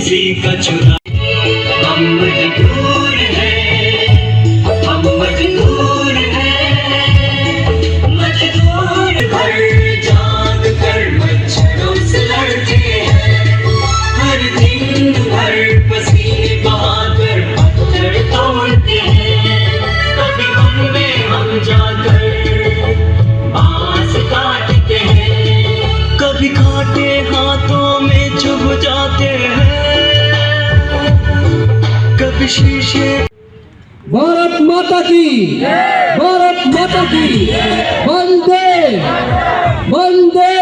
किसी का चुरा। हम मजबूर हैं, हम मजबूर हैं, मजदूर भर जाग कर मच्छरों से लड़ते हैं। हर दिन भर पसीने बहाकर पत्थर तोड़ते हैं। कभी हम में हम जाकर बांस काटते हैं, कभी कांटे हाथों में चुभ जाते हैं, कभी शीशे। भारत माता की, भारत माता की, वंदे वंदे।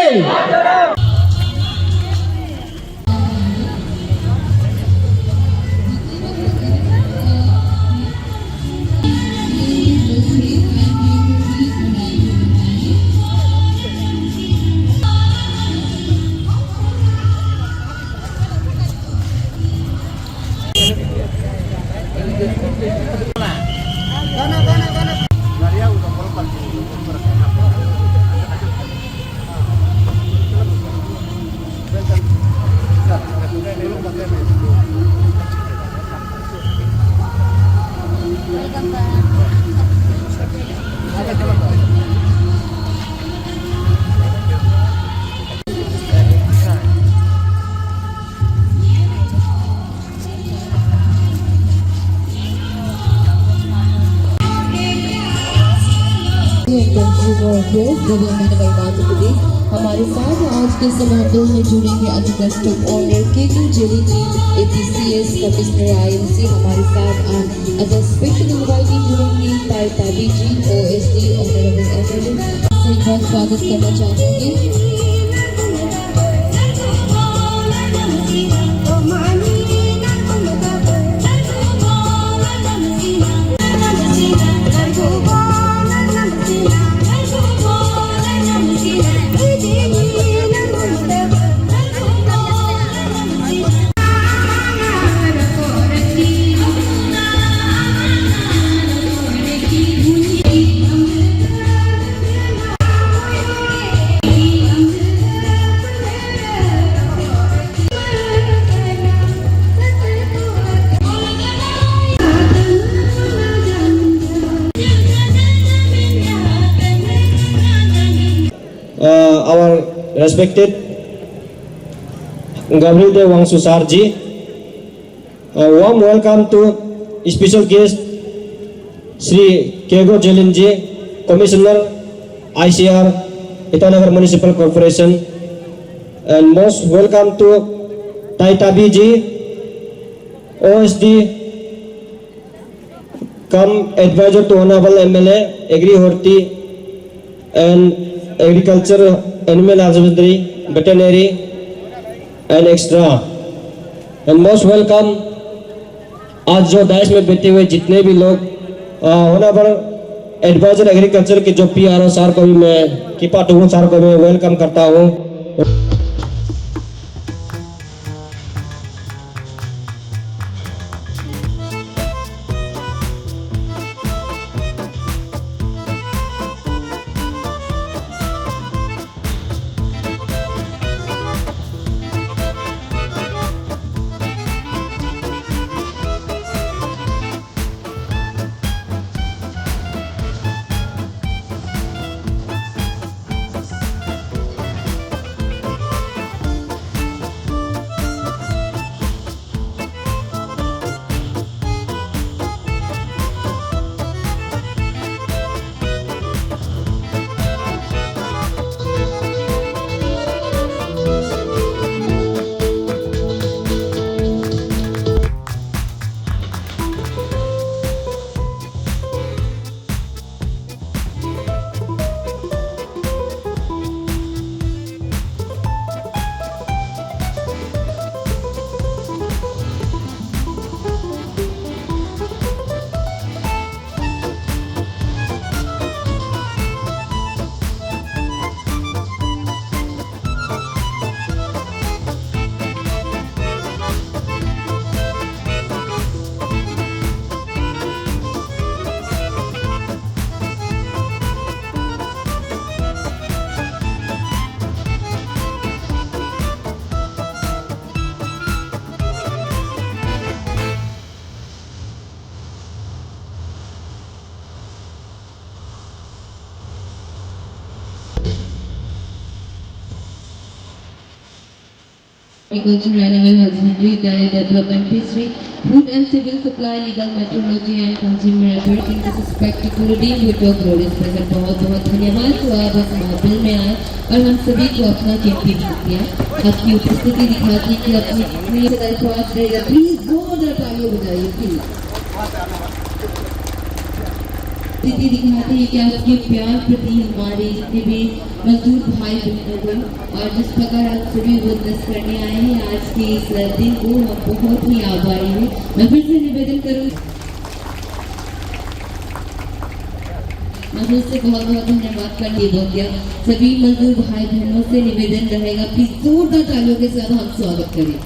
हमारे साथ आज के समारोह में जुड़ेंगे अगस्त ऑनर के जेली जी APCS कमिश्नर IMC। हमारे साथ अदर स्पेशल इनवाइटेड जुड़ेंगे ताई ताबी जी OSD ऑनरेबल एमएलए से बहुत स्वागत करना चाहेंगे। Our respected Gabriel De Wangsusar ji, warm welcome to special guest Sri Kego Jelin ji, Commissioner ICR Itanagar Municipal Corporation, and most welcome to Tai Tabi ji, OSD come advisor to Honorable MLA Agri Horti and agriculture, animal husbandry, veterinary and extra, and most welcome. आज जो dice में बैठे हुए जितने भी लोग honourable adviser agriculture के जो PRO सर को भी मैं कीपा टूगू सर को मैं वेलकम करता हूँ। Agriculture, animal husbandry, dairy development, fishery, food and civil supply, legal metrology and consumer affairs. In this spectacularly Woodrow Road is present. बहुत बहुत धन्यवाद। तो आप इस महफिल में आए और हम सभी को अपना कीमती वक्त दिया। आपकी उपस्थिति दिखाती है कि अपनी कितनी दरख्वास्त रहेगा। प्लीज जोरदार तालियां बजाइए प्लीज। स्थिति दिखाती है कि आपके प्यार प्रति हमारे जितने भी मजदूर भाई बहनों को और जिस प्रकार आप सभी विटनेस करने आए हैं आज के इस दिन को हम बहुत ही आभारी हैं। मैं फिर से निवेदन करूँ, मैं फिर से बहुत बहुत धन्यवाद करने बोल दिया। सभी मजदूर भाई बहनों से निवेदन रहेगा, प्लीज जोरदार तालियों के साथ हम स्वागत करें।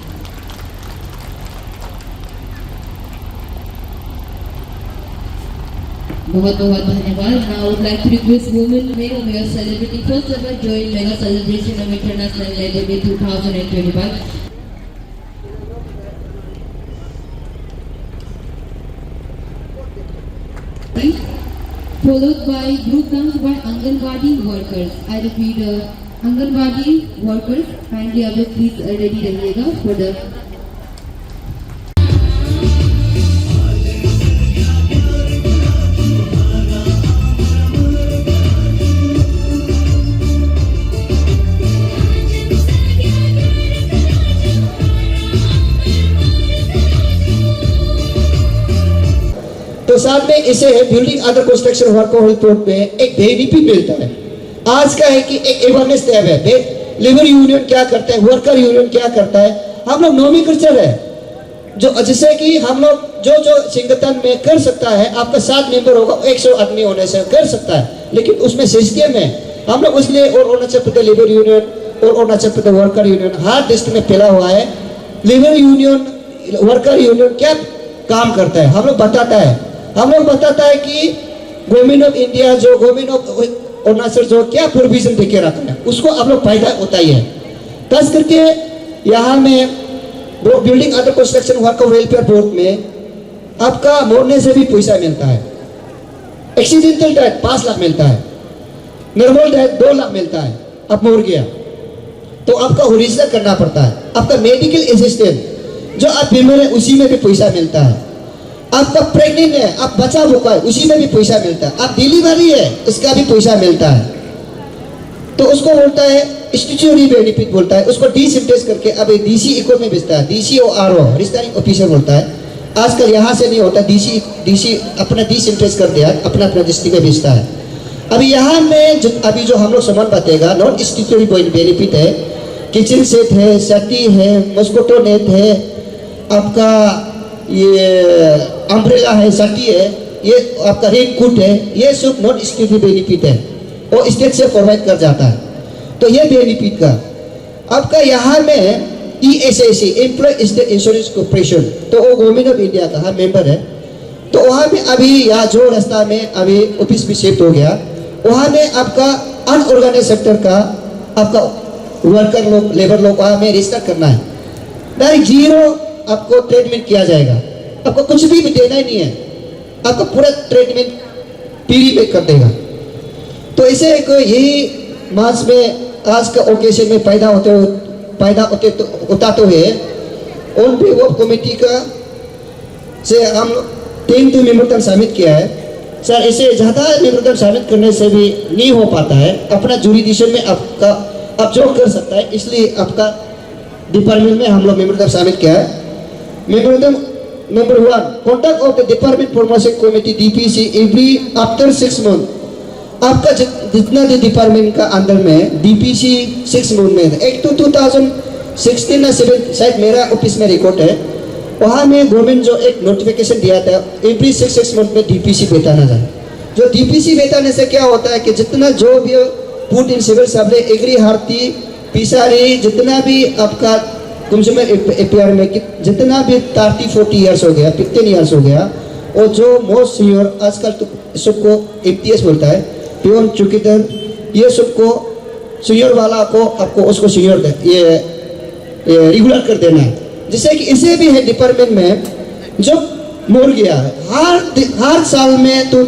बहुत बहुत धन्यवाद। Now I would like to request women may we are celebrating first ever joint mega celebration of International Labor Day 2025. Followed by group dance by Anganwadi workers. I repeat, Anganwadi workers, kindly आप लोग please ready रहिएगा for the तो साथ में इसे building under construction work report में एक benefit मिलता है। आज का है कि एक अवेयरनेस टैब है, लेबर यूनियन क्या करता है, वर्कर यूनियन क्या करता है। हम लोग नॉमिकल्चर है जो जिससे कि हम लोग जो संगठन में कर सकता है, आपका 7 मेंबर होगा 100 आदमी होने से कर सकता है, लेकिन उसमें सिस्टम है। हम लोग इसलिए और अरुणाचल प्रदेश लेबर यूनियन और अरुणाचल प्रदेश वर्कर यूनियन हर डिस्ट्रिक्ट में फैला हुआ है। लेबर यूनियन वर्कर यूनियन क्या काम करता है हम लोग बताता है कि गवर्नमेंट ऑफ इंडिया जो गवर्नमेंट ऑफ अरुणाचल जो क्या प्रोविजन देके रखा है उसको आप लोग फायदा होता ही है। खास करके यहाँ में building under construction worker welfare board में आपका मरने से भी पैसा मिलता है। एक्सीडेंटल डेथ 5 लाख मिलता है, नॉर्मल डेथ 2 लाख मिलता है। आप मर गया तो आपका ओरिजिनल करना पड़ता है। आपका मेडिकल असिस्टेंट जो आप बीमार है उसी में भी पैसा मिलता है। आपका प्रेग्नेंट है, आप बच्चा भूखा है, उसी में भी पैसा मिलता है। आप डिलीवरी है, इसका भी पैसा मिलता है। तो उसको बोलता है स्टैट्यूटरी बेनिफिट बोलता है। उसको डिसेंट्रेज करके अब डीसी इको में भेजता है। डीसी और आरओ रजिस्टरिंग ऑफिसर बोलता है। आजकल यहाँ से नहीं होता, डीसी अपना डिसेंट्रेज कर दिया, अपना डिस्ट्रिक्ट में भेजता है। अभी यहाँ में अभी जो हम लोग सामान बांटेगा नॉन स्टैट्यूटरी बेनिफिट है। किचन सेट है, सती है, मस्किटो नेट है, आपका ये अम्ब्रेला है, सटी है, ये आपका रेन कोट है, ये सब नॉन स्टैट्यूटरी बेनिफिट है और स्टेट से प्रोवाइड कर जाता है। तो ये बेनिफिट का आपका यहाँ में ESIC employ state insurance corporation, तो वो गवर्नमेंट ऑफ इंडिया का हाँ मेंबर है। तो वहाँ में अभी यहाँ जो रास्ता में अभी ऑफिस भी शिफ्ट हो गया, वहाँ में आपका अनऑर्गेनाइज सेक्टर का आपका वर्कर लोग लेबर लोग वहाँ में रजिस्टर करना है। डायरेक्ट 0 आपको ट्रीटमेंट किया जाएगा। आपको कुछ भी देना ही नहीं है, आपका पूरा ट्रीटमेंट पीरी पे कर देगा। तो इसे एक यही मास में आज का ओकेजन में पैदा होता तो है। उन भी वो कमेटी का से हम 3 मेमोरेंडम सबमिट किया है। सर इसे ज़्यादा मेमोरेंडम सबमिट करने से भी नहीं हो पाता है। अपना जुरिडिक्शन में आपका आप जो कर सकता है, इसलिए आपका डिपार्टमेंट में हम लोग मेमोरेंडम सबमिट किया है। Memorandum number 1, contact of the department promotion committee DPC every after 6 month. आपका जितना भी डिपार्टमेंट का अंदर में DPC 6 मंथ में एक तो 2016 ना 7 शायद मेरा ऑफिस में रिकॉर्ड है, वहाँ में गवर्नमेंट जो एक नोटिफिकेशन दिया था एवरी 6 मंथ में DPC बेताना जाए। जो DPC बेताने से क्या होता है कि जितना जो भी food in civil supply agri हारती पिसारी जितना भी आपका कंज्यूमर एफआईआर में जितना भी 30-40 ईयर्स हो गया, 15 ईयर्स हो गया, और जो मोस्ट सीनियर आजकल तो सबको MTS बोलता है, प्योर चौकीदार, ये सबको सीनियर वाला को आपको उसको सीनियर ये रेगुलर कर देना है। जिससे कि इसे भी है डिपार्टमेंट में जो मर गया है हर साल में तो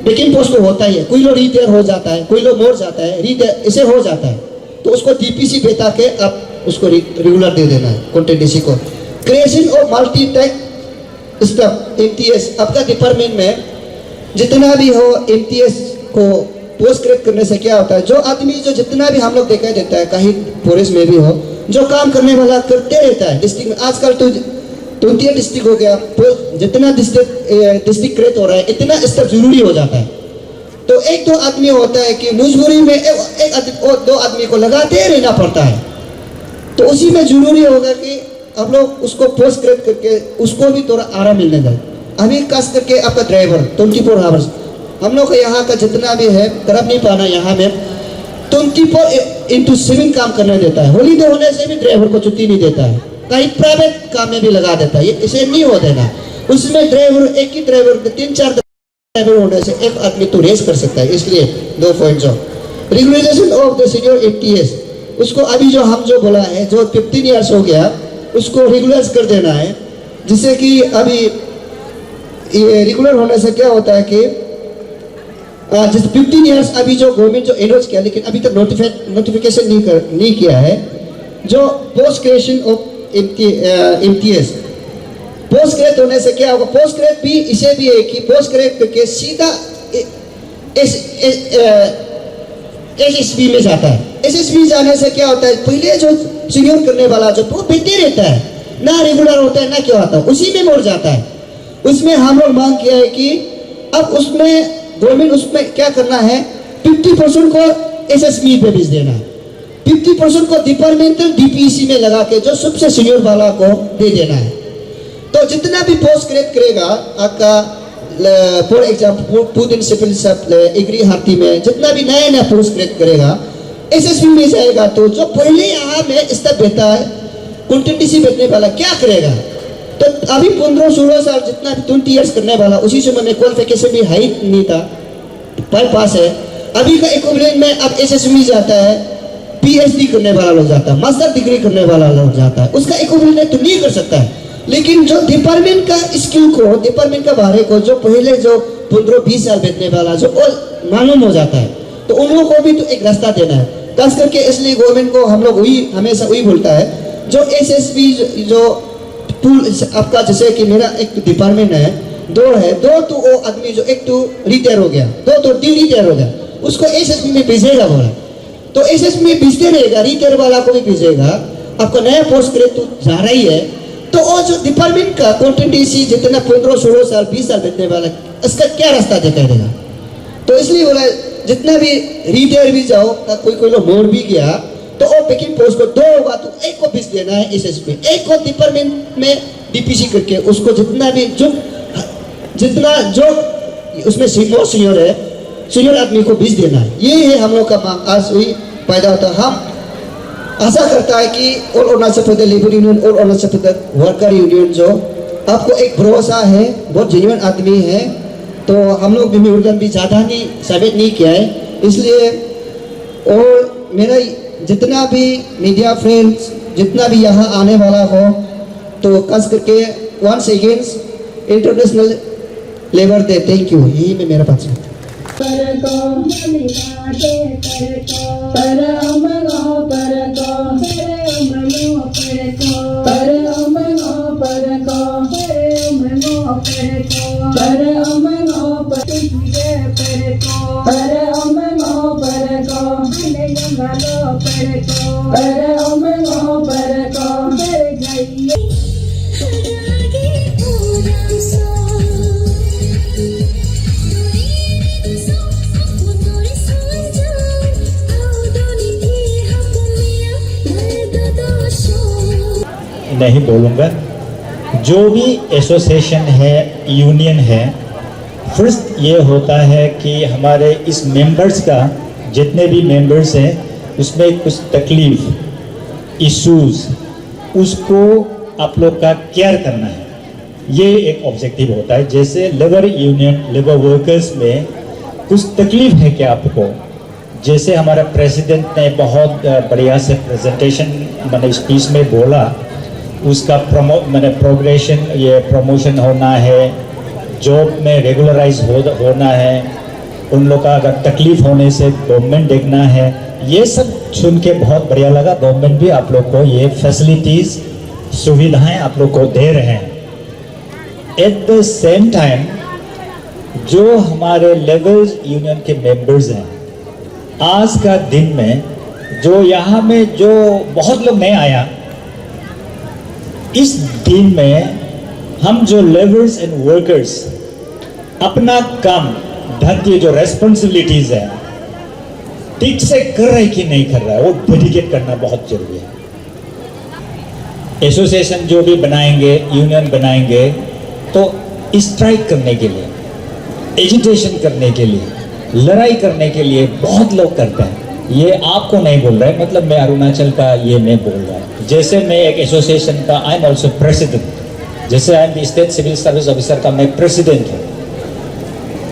लेकिन पोस्ट तो होता ही है। कोई लोग रिटायर हो जाता है, कोई लोग मर जाता है, इसे हो जाता है, तो उसको DPC बेटा के आप उसको रेगुलर दे देना है कंटेंडेंसी को। Creation of multi tag staff MTS, आपका डिपार्टमेंट में जितना भी हो एमटीएस को पोस्ट ग्रेड करने से क्या होता है, जो आदमी जो जितना भी हम लोग देखा देता है कहीं फॉरेस्ट में भी हो, जो काम करने वाला करते रहता है डिस्ट्रिक्ट में। आजकल तो 20 डिस्ट्रिक्ट हो गया, जितना डिस्ट्रिक्ट क्रिएट हो रहा है इतना स्टाफ जरूरी हो जाता है। तो एक दो आदमी होता है कि मजबूरी में दो आदमी को लगाते रहना पड़ता है, तो उसी में जरूरी होगा कि आप लोग उसको पोस्ट ग्रेड करके उसको भी थोड़ा आराम मिलने जाए। अभी खास करके आपका ड्राइवर 24 आवर्स, हम लोग का यहाँ का जितना भी है तरफ नहीं पाना, यहाँ में 24/7 काम करने देता है। होलीडे होने से भी ड्राइवर को छुट्टी नहीं देता है, कहीं प्राइवेट काम में भी लगा देता है। ये इसे नहीं हो देना, उसमें ड्राइवर एक ही ड्राइवर 3-4 ड्राइवर होने से एक आदमी तो रेस कर सकता है। इसलिए 2 पॉइंट जो regulation of the senior ATS, उसको अभी जो हम जो बोला है जो 15 ईयर्स हो गया उसको रेगुलराइज कर देना है, जिससे कि अभी ये रेगुलर होने से क्या होता है कि जिस 15 ईयर्स अभी जो गवर्नमेंट जो एनरोज किया लेकिन अभी तक नोटिफिकेशन नहीं किया है, जो post graduation of MTS post grade होने से क्या होगा, पोस्ट ग्रेड भी इसे भी है कि पोस्ट ग्रेड करके सीधा एसएसबी में जाता है। एसएसबी जाने से क्या होता है, पहले जो सीनियर करने वाला जो वो बेहतर रहता है, ना रेगुलर होता है ना क्या होता है, उसी में मर जाता है। उसमें हम लोग मांग किया है कि अब उसमें गवर्नमेंट उसमें क्या करना है, 50% को एसएसबी पे भेज देना, 50% को डिपार्टमेंटल डीपीसी में लगा के जो सबसे सीनियर वाला को दे देना है। तो जितना भी पोस्ट ग्रेड करेगा आपका, for example food and civil supply agri हाथी में जितना भी नया नया पोस्ट ग्रेड करेगा एसएसबी में जाएगा, तो जो पहले यहाँ में स्टाफ बैठा है कंटेंडेंसी बैठने वाला क्या करेगा। तो अभी 15-16 साल जितना भी 20 ईयर्स करने वाला, उसी समय में क्वालिफिकेशन भी हाई नहीं था, पास है। अभी का इक्विवेलेंट में अब एसएसबी जाता है, पीएचडी करने वाला लोग जाता है, मास्टर डिग्री करने वाला लोग जाता है, उसका इक्विवेलेंट तो नहीं कर सकता है। लेकिन जो डिपार्टमेंट का स्किल को, डिपार्टमेंट का बारे को जो पहले जो 15-20 साल बैठने वाला जो और मालूम हो जाता है, तो उन लोगों को भी तो एक रास्ता देना है। खास करके इसलिए गवर्नमेंट को हम लोग वही हमेशा वही बोलता है, जो एसएसबी जो पूल आपका, जैसे कि मेरा एक डिपार्टमेंट है, 2 है, 2 तो वो आदमी जो एक तो रिटायर हो गया, 2 तो रिटायर हो गया, उसको एसएसबी में भेजेगा बोला, तो एसएसबी में भेजते रहेगा, रिटायर वाला को भी भेजेगा, आपका नया पोस्ट ग्रेड तो जा रही है। तो वो जो डिपार्टमेंट का कंटेंडेंसी जितना 15-16 साल 20 साल बैठने वाला, इसका क्या रास्ता दिखाई देगा। तो इसलिए बोला जितना भी रिटायर भी जाओ, कोई लोग मोड़ भी गया, तो वो पिकिंग पोस्ट को 2 होगा तो एक को भेज देना है एसएसपी, एक को डिपार्टमेंट में डीपीसी करके उसको जितना भी जितना जो उसमें सीनियर है, सीनियर आदमी को भेज देना है। ये है हम लोग का मांग, आज वही पैदा होता है। हम आशा करता है कि ऑल अरुणाचल प्रदेश लेबर यूनियन और अरुणाचल प्रदेश वर्कर यूनियन जो आपको एक भरोसा है, बहुत जेन्युइन आदमी है, तो हम लोग भी ज़्यादा नहीं साबित नहीं किया है। इसलिए और मेरा जितना भी मीडिया फ्रेंड्स जितना भी यहाँ आने वाला हो, तो खास करके once against international labour day, thank you. यही में मेरा पास है। नहीं बोलूँगा। जो भी एसोसिएशन है, यूनियन है, फर्स्ट ये होता है कि हमारे इस मेंबर्स का, जितने भी मेंबर्स हैं उसमें कुछ तकलीफ इश्यूज, उसको आप लोग का केयर करना है, ये एक ऑब्जेक्टिव होता है। जैसे लेबर यूनियन, लेबर वर्कर्स में कुछ तकलीफ है क्या आपको, जैसे हमारा प्रेसिडेंट ने बहुत बढ़िया से प्रेजेंटेशन मैंने स्पीच में बोला, उसका प्रोग्रेशन, ये प्रमोशन होना है, जॉब में रेगुलराइज होना है, उन लोग का अगर तकलीफ होने से गवर्नमेंट देखना है, ये सब सुन के बहुत बढ़िया लगा। गवर्नमेंट भी आप लोग को ये फैसिलिटीज सुविधाएं आप लोग को दे रहे हैं। एट द सेम टाइम जो हमारे लेबर्स यूनियन के मेंबर्स हैं, आज का दिन में जो यहाँ में जो बहुत लोग नहीं आया, इस दिन में हम जो लेबर्स एंड वर्कर्स अपना काम ढंग की जो रेस्पॉन्सिबिलिटीज है ठीक से कर रहे कि नहीं कर रहा है, वो डेडिकेट करना बहुत जरूरी है। एसोसिएशन जो भी बनाएंगे, यूनियन बनाएंगे, तो स्ट्राइक करने के लिए, एजिटेशन करने के लिए, लड़ाई करने के लिए बहुत लोग करते हैं। ये आपको नहीं बोल रहा है, मतलब मैं अरुणाचल का ये मैं बोल रहा हूँ। जैसे मैं एक एसोसिएशन का आई एम ऑल्सो प्रेसिडेंट, जैसे I am state civil service officer का मैं प्रेसिडेंट हूँ,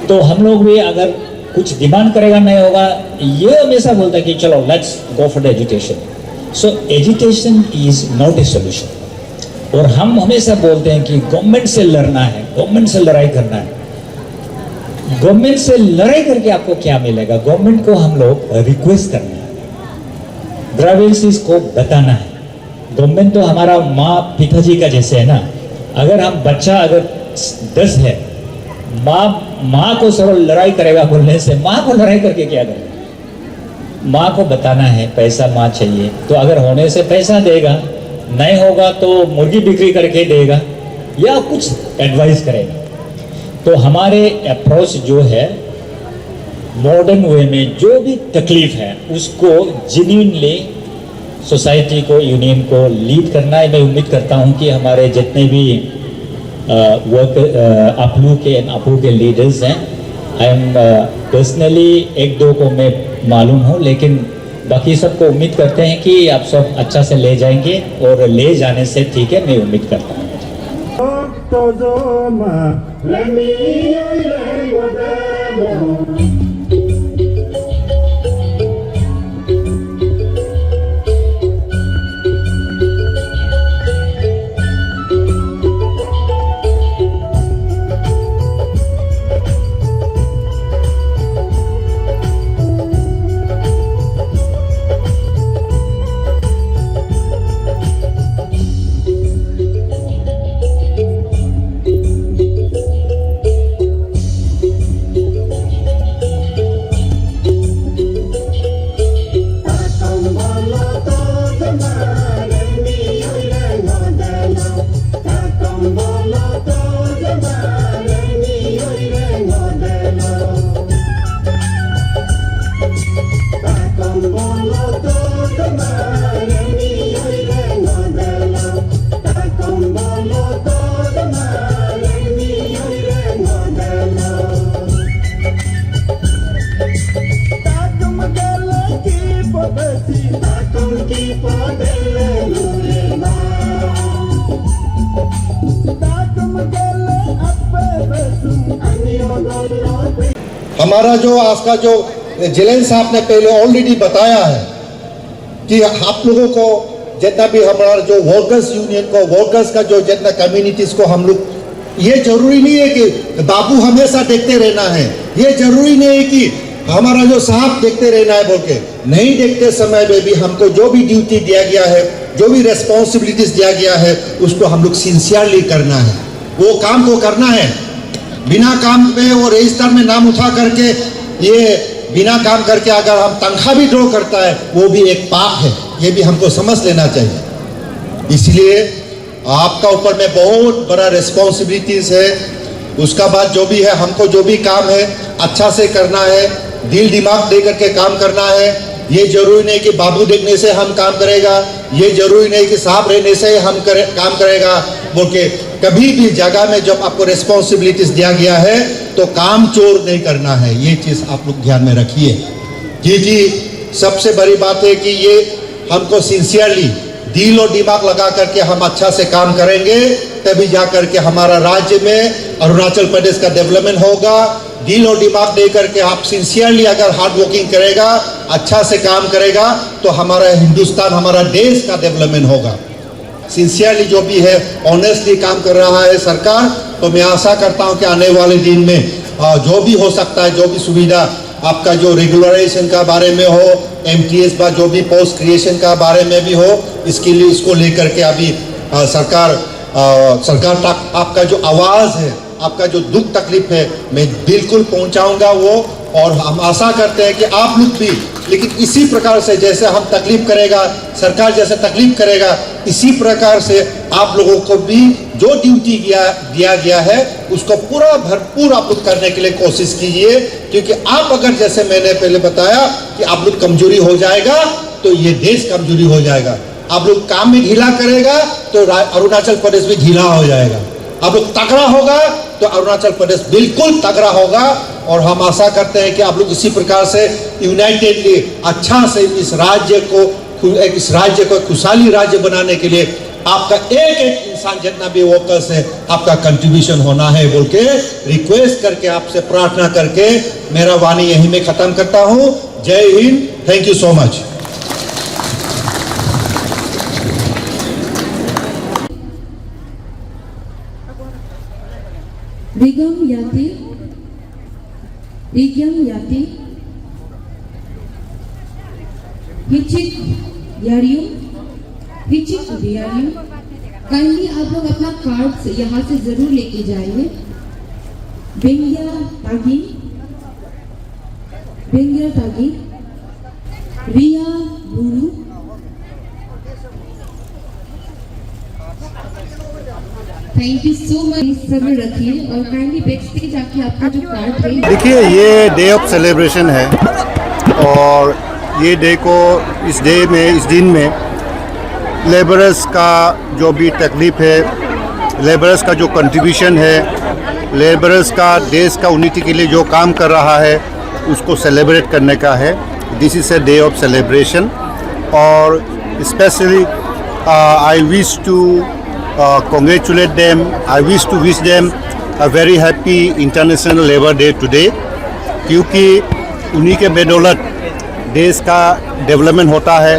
तो हम लोग भी अगर कुछ डिमांड करेगा नहीं होगा, ये हमेशा बोलता है कि चलो let's go for the agitation. So agitation is not a solution. और हम हमेशा बोलते हैं कि गवर्नमेंट से लड़ना है, गवर्नमेंट से लड़ाई करना है। गवर्नमेंट से लड़ाई करके आपको क्या मिलेगा? गवर्नमेंट को हम लोग रिक्वेस्ट करना है, ग्रावेंसीज को बताना है। गवर्नमेंट तो हमारा माँ पिताजी का जैसे है ना। अगर हम बच्चा अगर 10 है, माँ को सरल लड़ाई करेगा बोलने से, माँ को लड़ाई करके क्या करेगा? माँ को बताना है पैसा माँ चाहिए, तो अगर होने से पैसा देगा, नहीं होगा तो मुर्गी बिक्री करके देगा या कुछ एडवाइस करेगा। तो हमारे अप्रोच जो है मॉडर्न वे में जो भी तकलीफ है उसको जेन्युइनली सोसाइटी को, यूनियन को लीड करना है। मैं उम्मीद करता हूँ कि हमारे जितने भी आपलू के लीडर्स हैं, आई एम पर्सनली एक दो को मैं मालूम हूँ, लेकिन बाकी सबको उम्मीद करते हैं कि आप सब अच्छा से ले जाएंगे और ले जाने से ठीक है, मैं उम्मीद करता हूँ। हमारा जो आज का जो जिलेन साहब ने पहले ऑलरेडी बताया है कि आप लोगों को जितना भी हमारा जो वर्कर्स यूनियन को, वर्कर्स का जो जितना कम्युनिटीज को हम लोग, ये जरूरी नहीं है कि बाबू हमेशा देखते रहना है, ये जरूरी नहीं है कि हमारा जो साहब देखते रहना है बोल के। नहीं देखते समय में भी हमको जो भी ड्यूटी दिया गया है, जो भी रेस्पॉन्सिबिलिटीज दिया गया है, उसको हम लोग सिंसियरली करना है, वो काम को करना है। बिना काम पे और रजिस्टर में नाम उठा करके, ये बिना काम करके अगर हम तनख्वाह भी ड्रॉ करता है, वो भी एक पाप है, ये भी हमको समझ लेना चाहिए। इसलिए आपका ऊपर में बहुत बड़ा रिस्पॉन्सिबिलिटीज है। उसका बाद जो भी है, हमको जो भी काम है अच्छा से करना है, दिल दिमाग दे करके काम करना है। ये जरूरी नहीं कि बाबू देखने से हम काम करेगा, ये जरूरी नहीं कि साहब रहने से हम काम करेगा बोल के। कभी भी जगह में जब आपको रिस्पॉन्सिबिलिटीज दिया गया है तो काम चोर नहीं करना है, ये चीज़ आप लोग ध्यान में रखिए। जी, सबसे बड़ी बात है कि ये हमको सिंसियरली दिल और दिमाग लगा करके हम अच्छा से काम करेंगे, तभी जा करके हमारा राज्य में अरुणाचल प्रदेश का डेवलपमेंट होगा। दिल और दिमाग दे करके आप सिंसियरली अगर हार्ड वर्किंग करेगा, अच्छा से काम करेगा, तो हमारा हिंदुस्तान, हमारा देश का डेवलपमेंट होगा। सिंसियरली जो भी है, ऑनेस्टली काम कर रहा है सरकार, तो मैं आशा करता हूं कि आने वाले दिन में जो भी हो सकता है, जो भी सुविधा आपका जो रेगुलराइजेशन का बारे में हो, MTS बा जो भी पोस्ट क्रिएशन का बारे में भी हो, इसके लिए इसको लेकर के अभी सरकार तक आपका जो आवाज़ है, आपका जो दुख तकलीफ है, मैं बिल्कुल पहुंचाऊंगा वो। और हम आशा करते हैं कि आप लोग भी, लेकिन इसी प्रकार से जैसे हम तकलीफ करेगा, सरकार जैसे तकलीफ करेगा, इसी प्रकार से आप लोगों को भी जो ड्यूटी दिया गया है उसको पूरा भरपूर आप लोग करने के लिए कोशिश कीजिए। क्योंकि आप अगर, जैसे मैंने पहले बताया कि आप लोग कमजोरी हो जाएगा तो ये देश कमजोरी हो जाएगा। आप लोग काम में ढीला करेगा तो अरुणाचल प्रदेश भी ढीला हो जाएगा। आप लोग तगड़ा होगा तो अरुणाचल प्रदेश बिल्कुल तगड़ा होगा। और हम आशा करते हैं कि आप लोग इसी प्रकार से यूनाइटेडली अच्छा से इस राज्य को खुशहाली राज्य बनाने के लिए आपका एक एक इंसान जितना भी वर्कर्स है, आपका कंट्रीब्यूशन होना है बोल के रिक्वेस्ट करके, आपसे प्रार्थना करके मेरा वाणी यहीं में खत्म करता हूं। जय Hind, thank you so much. Rigam Yati, Hichik Yarium, kindly आप लोग अपना कार्ड यहाँ से जरूर लेके जाइए। बेंगिया तागी, रिया बुरू, थैंक यू सो मच। सब्र रखिए और काइंडली बैक स्टेज आके आपका जो कार्ड है। देखिए, ये डे ऑफ सेलिब्रेशन है और ये डे को इस दिन में लेबरर्स का जो भी तकलीफ है, लेबरर्स का जो कंट्रीब्यूशन है, लेबरर्स का देश का यूनिटी के लिए जो काम कर रहा है उसको सेलिब्रेट करने का है। This is a day of celebration. और specially I wish to congratulate them. I wish to wish them a very happy International Labour Day today, क्योंकि उन्हीं के बदौलत देश का डेवलपमेंट होता है,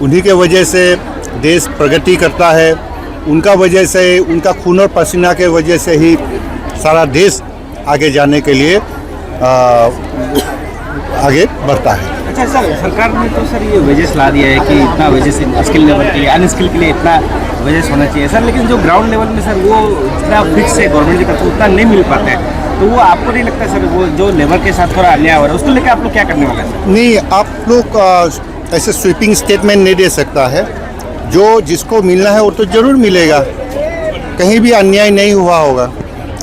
उन्हीं के वजह से देश प्रगति करता है, उनका वजह से, उनका खून और पसीना के वजह से ही सारा देश आगे जाने के लिए आगे बढ़ता है। अच्छा सर, सरकार ने तो सर ये वेजेस ला दिया है कि इतना वेजेस स्किल लेवल के लिए, अनस्किल के लिए इतना वेजेस होना चाहिए सर, लेकिन जो ग्राउंड लेवल में सर वो जितना फिक्स है गवर्नमेंट की तरफ से उतना नहीं मिल पाता है, तो वो आपको नहीं लगता सर वो जो लेबर के साथ थोड़ा अन्याय हो रहा है उसको लेकर आप लोग क्या करने वाले हैं सर? नहीं, आप लोग ऐसे स्वीपिंग स्टेटमेंट नहीं दे सकता है। जो जिसको मिलना है वो तो ज़रूर मिलेगा, कहीं भी अन्याय नहीं हुआ होगा।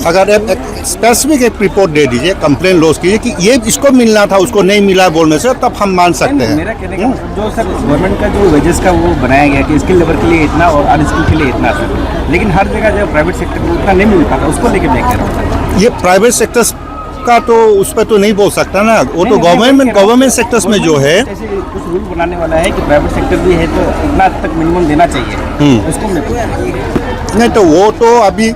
अगर आप स्पेसिफिक एक रिपोर्ट दे दीजिए, कंप्लेन लॉज कीजिए कि ये इसको मिलना था उसको नहीं मिला बोलने से, तब हम मान सकते हैं। मेरा कहने का जो सर गवर्नमेंट का जो वेजेस का वो बनाया गया कि स्किल लेबर के लिए इतना और अनस्किल के लिए इतना सर, लेकिन हर जगह जो प्राइवेट सेक्टर में उतना नहीं मिल पाता, उसको लेकर मैं कह रहा हूँ। ये प्राइवेट सेक्टर्स का तो उस पर तो नहीं बोल सकता ना, वो तो गवर्नमेंट सेक्टर्स में जो है कुछ रूल बनाने वाला है कि प्राइवेट सेक्टर भी है तो इतना तक मिनिमम देना चाहिए, उसको नहीं तो वो तो अभी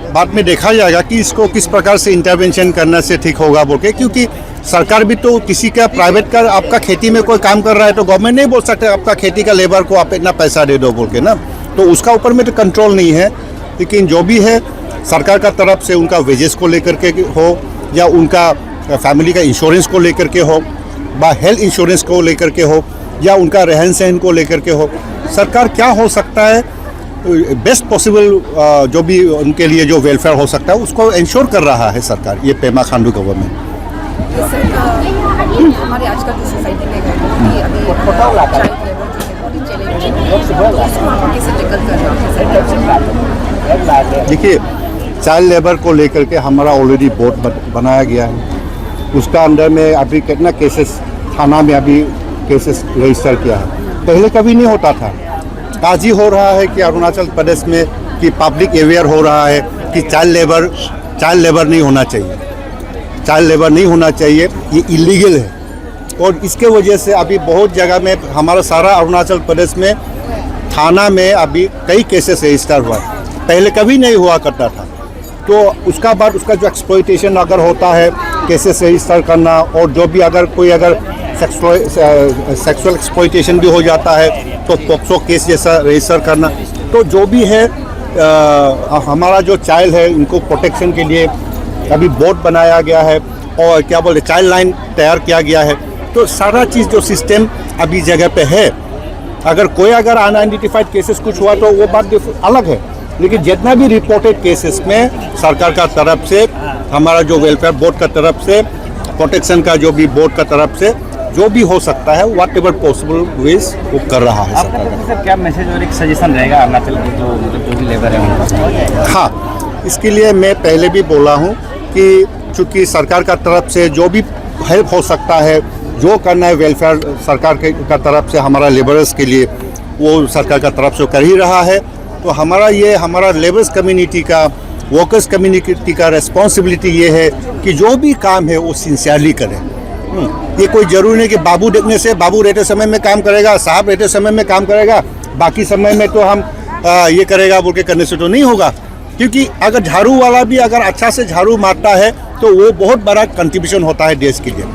बाद में देखा जाएगा कि इसको किस प्रकार से इंटरवेंशन करने से ठीक होगा बोल के, क्योंकि सरकार भी तो किसी का प्राइवेट का, आपका खेती में कोई काम कर रहा है तो गवर्नमेंट नहीं बोल सकते आपका खेती का लेबर को आप इतना पैसा दे दो बोल के ना, तो उसका ऊपर में तो कंट्रोल नहीं है। लेकिन जो भी है सरकार का तरफ से उनका वेजेस को लेकर के हो, या उनका फैमिली का इंश्योरेंस को लेकर के हो, बा हेल्थ इंश्योरेंस को लेकर के हो, या उनका रहन सहन को लेकर के हो, सरकार क्या हो सकता है बेस्ट पॉसिबल जो भी उनके लिए जो वेलफेयर हो सकता है उसको इंश्योर कर रहा है सरकार, ये पेमा खांडू गवर्नमेंट। हमारे आजकल की सोसाइटी में चाइल्ड लेबर देखिए, चाइल्ड लेबर को लेकर के हमारा ऑलरेडी बोर्ड बनाया गया है, उसका अंदर में अभी कितना केसेस थाना में अभी केसेस रजिस्टर किया है, पहले कभी नहीं होता था। आज ही हो रहा है कि अरुणाचल प्रदेश में कि पब्लिक अवेयर हो रहा है कि चाइल्ड लेबर नहीं होना चाहिए, चाइल्ड लेबर नहीं होना चाहिए, ये इलीगल है। और इसके वजह से अभी बहुत जगह में हमारा सारा अरुणाचल प्रदेश में थाना में अभी कई केसेस रजिस्टर हुआ है, पहले कभी नहीं हुआ करता था। तो उसका बाद उसका जो एक्सप्लॉयटेशन अगर होता है, केसेस रजिस्टर करना, और जो भी अगर कोई अगर सेक्सुअल एक्सप्लॉयटेशन भी हो जाता है तो पॉक्सो केस जैसा रजिस्टर करना। तो जो भी है हमारा जो चाइल्ड है इनको प्रोटेक्शन के लिए अभी बोर्ड बनाया गया है, और क्या बोले चाइल्ड लाइन तैयार किया गया है। तो सारा चीज़ जो सिस्टम अभी जगह पे है, अगर कोई अगर अनआइडेंटिफाइड केसेस कुछ हुआ तो वो बात अलग है, लेकिन जितना भी रिपोर्टेड केसेस में सरकार का तरफ से, हमारा जो वेलफेयर बोर्ड का तरफ से, प्रोटेक्शन का जो भी बोर्ड का तरफ से जो भी हो सकता है व्हाट एवर पॉसिबल वेज वो कर रहा है। आपका तरफ से क्या मैसेज और एक सजेशन रहेगा अरुणाचल के जो भी लेबर है उनको? हाँ, इसके लिए मैं पहले भी बोला हूँ कि चूँकि सरकार का तरफ से जो भी हेल्प हो सकता है, जो करना है वेलफेयर सरकार का तरफ से हमारा लेबरर्स के लिए, वो सरकार का तरफ से कर ही रहा है। तो हमारा लेबर्स कम्युनिटी का, वर्कर्स कम्युनिटी का रिस्पॉन्सिबिलिटी ये है कि जो भी काम है वो सिंसियरली करें। ये कोई जरूरी नहीं कि बाबू देखने से बाबू रहते समय में काम करेगा, साहब रहते समय में काम करेगा, बाकी समय में तो हम ये करेगा बोल के करने से तो नहीं होगा। क्योंकि अगर झाड़ू वाला भी अगर अच्छा से झाड़ू मारता है तो वो बहुत बड़ा कंट्रीब्यूशन होता है देश के लिए।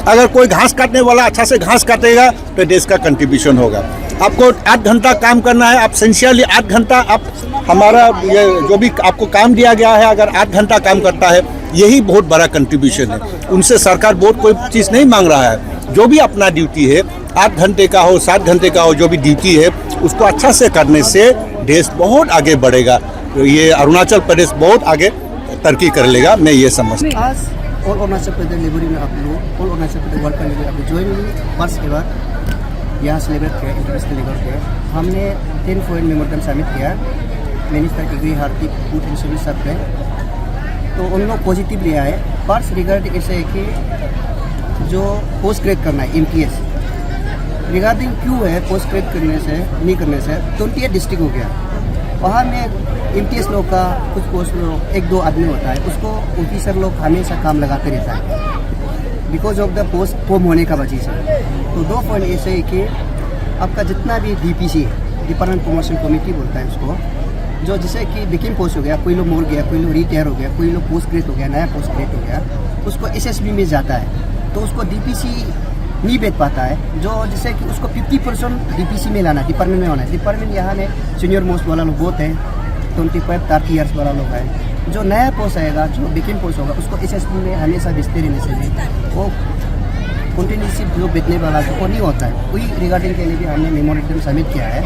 अगर कोई घास काटने वाला अच्छा से घास काटेगा तो देश का कंट्रीब्यूशन होगा। आपको 8 घंटा काम करना है, आप सिंसियरली 8 घंटा आप हमारा ये जो भी आपको काम दिया गया है, अगर 8 घंटा काम करता है, यही बहुत बड़ा कंट्रीब्यूशन है। उनसे सरकार बहुत कोई चीज़ नहीं मांग रहा है। जो भी अपना ड्यूटी है, 8 घंटे का हो, 7 घंटे का हो, जो भी ड्यूटी है उसको अच्छा से करने से देश बहुत आगे बढ़ेगा। ये अरुणाचल प्रदेश बहुत आगे तरक्की कर लेगा, मैं ये समझता हूँ। आज ऑल अरुणाचल प्रदेश लेबर में आप लोग all Arunachal Pradesh worker labour आप ज्वाइन हुई फर्स्ट एवर यहाँ सेलिब्रेट किया इंटरनेशनल लेबर डे। हमने 10 पॉइंट मेमोरेंडम सबमिट किया मिनिस्टर एग्री हार्दिक फूड एंड सर्विस सब पे, तो उन लोग पॉजिटिव लिया है। फर्स्ट रिगार्डिंग ऐसे है कि जो पोस्ट ग्रेड करना है MTS रिगार्डिंग क्यों है पोस्ट ग्रेड करने से नहीं करने से 28 डिस्ट्रिक्ट हो गया, वहाँ में MTS लोग का कुछ पोस्ट लोग 1-2 आदमी होता है, उसको ऑफिसर लोग हमेशा काम लगाते रहता है because of the post form होने का वजह से। तो 2 पॉइंट ऐसे है कि आपका जितना भी DPC डिपार्टमेंट प्रमोशन कमेटी बोलता है उसको, जो जैसे कि विकिंग पोस्ट हो गया, कोई लोग मोड़ गया, कोई लोग रिटायर हो गया, कोई लोग पोस्ट ग्रेड हो गया, नया पोस्ट ग्रेड हो गया, उसको SSB में जाता है तो उसको DPC नहीं भेज पाता है। जो जैसे कि उसको 50% DPC में लाना, डिपार्टमेंट में होना है। डिपार्टमेंट यहाँ में सीनियर मोस्ट वाला लोग बहुत है, 25-30 ईयर्स वाला लोग है। जो नया पोस्ट आएगा, जो विकिंग पोस्ट होगा, उसको SSB में हमेशा भेजते रहने से भी वो कंटिन्यूसली जो बेचने वाला तो वो नहीं होता है। वही रिगार्डिंग के लिए भी हमने मेमोरेंडम सबमिट किया है,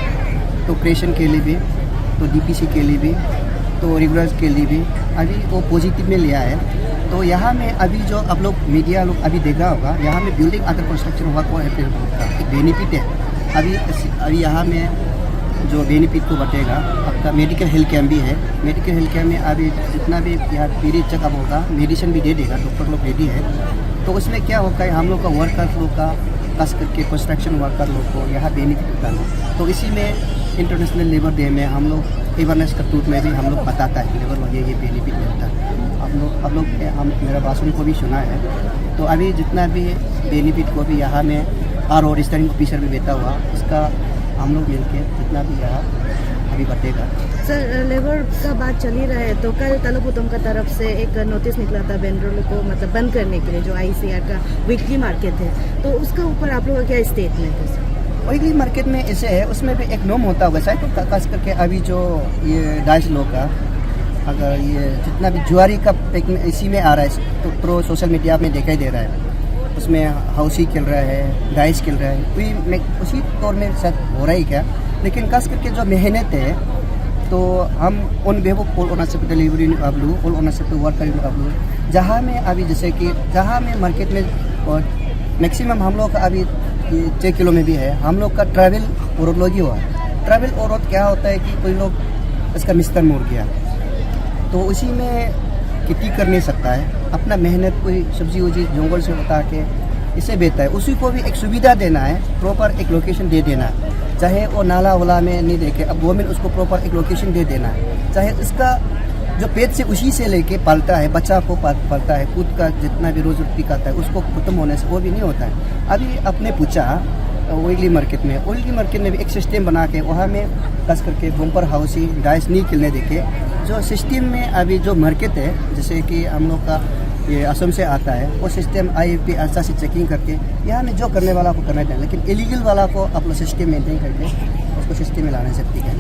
तो क्रिएशन के लिए भी, तो DPC के लिए भी, तो रेगुलर्स के लिए भी अभी वो पॉजिटिव में लिया है। तो यहाँ में अभी जो आप लोग मीडिया लोग अभी देख रहा होगा, यहाँ में बिल्डिंग अदर कंस्ट्रक्शन वर्क को एक बेनिफिट है। अभी यहाँ में जो बेनिफिट को बटेगा आपका मेडिकल हेल्थ कैम्प भी है। मेडिकल हेल्थ कैम्प में अभी जितना भी यहाँ पीरियड चेकअप होगा, मेडिसिन भी दे देगा, डॉक्टर लोग रेडी है। तो उसमें क्या होता है, हम लोग का वर्कर लोग का खास करके कंस्ट्रक्शन वर्कर लोग को यहाँ बेनिफिट होता है। तो इसी में इंटरनेशनल लेबर डे में हम लोग अवेयरनेस का टूट में भी हम लोग बताता है कि लेबर वाले ये बेनिफिट मिलता है। आप लोग हम मेरा भाषण को भी सुना है। तो अभी जितना भी बेनिफिट को भी यहाँ में RO रजिस्टरिंग ऑफिसर में बैठा हुआ, इसका हम लोग मिलके जितना भी यहाँ अभी बटेगा। सर, लेबर का बात चल ही रहा है, तो कल तलुपुतम का तरफ से एक नोटिस निकला था वेंडर को मतलब बंद करने के लिए, जो ICR का वीकली मार्केट है, तो उसका ऊपर आप लोगों का क्या स्टेटमेंट है? वीकली मार्केट में ऐसे है, उसमें भी एक नॉर्म होता होगा शायद, तो खास करके अभी जो ये डाइस लोग का अगर ये जितना भी जुआरी का पैक में इसी में आ रहा है, तो प्रो सोशल मीडिया में दिखाई दे रहा है, उसमें हाउसी खेल रहा है, डाइस खेल रहा है, वही उसी तौर में शायद हो रहा ही क्या। लेकिन खास करके जो मेहनत है, तो हम उन बेबो ऑल अरुणाचल डिलीवरी अबलू ऑल अरुणाचल वर्कर अबलू, जहाँ में अभी जैसे कि जहाँ में मार्केट में और मैक्सिमम हम लोग का अभी 6 किलो में भी है, हम लोग का ट्रैवल औरत लोग ही हुआ। ट्रैवल औरत क्या होता है कि कोई लोग इसका मिस्टर मोड़ गया, तो उसी में खेती कर नहीं सकता है, अपना मेहनत कोई सब्जी वब्जी जंगल से उठा के इसे बेचता है, उसी को भी एक सुविधा देना है, प्रॉपर एक लोकेशन दे देना है। चाहे वो नाला वाला में नहीं देखे, अब गवर्नमेंट उसको प्रॉपर एक लोकेशन दे देना है। चाहे इसका जो पेट से उसी से लेके पालता है, बच्चा को पालता है, खुद का जितना भी रोज रोटी खाता है उसको खत्म होने से वो भी नहीं होता है। अभी आपने पूछा ऑयली मार्केट में भी एक सिस्टम बना के वहाँ में खास करके बम्पर हाउसिंग डाइस नहीं खेलने देखे, जो सिस्टम में अभी जो मार्केट है, जैसे कि हम लोग का ये असम से आता है, वो सिस्टम IFP अच्छा से चेकिंग करके यहाँ में जो करने वाला को करना चाहिए, लेकिन इलीगल वाला को अपना सिस्टम मेंटेन करके उसको सिस्टम में लाना सकती है।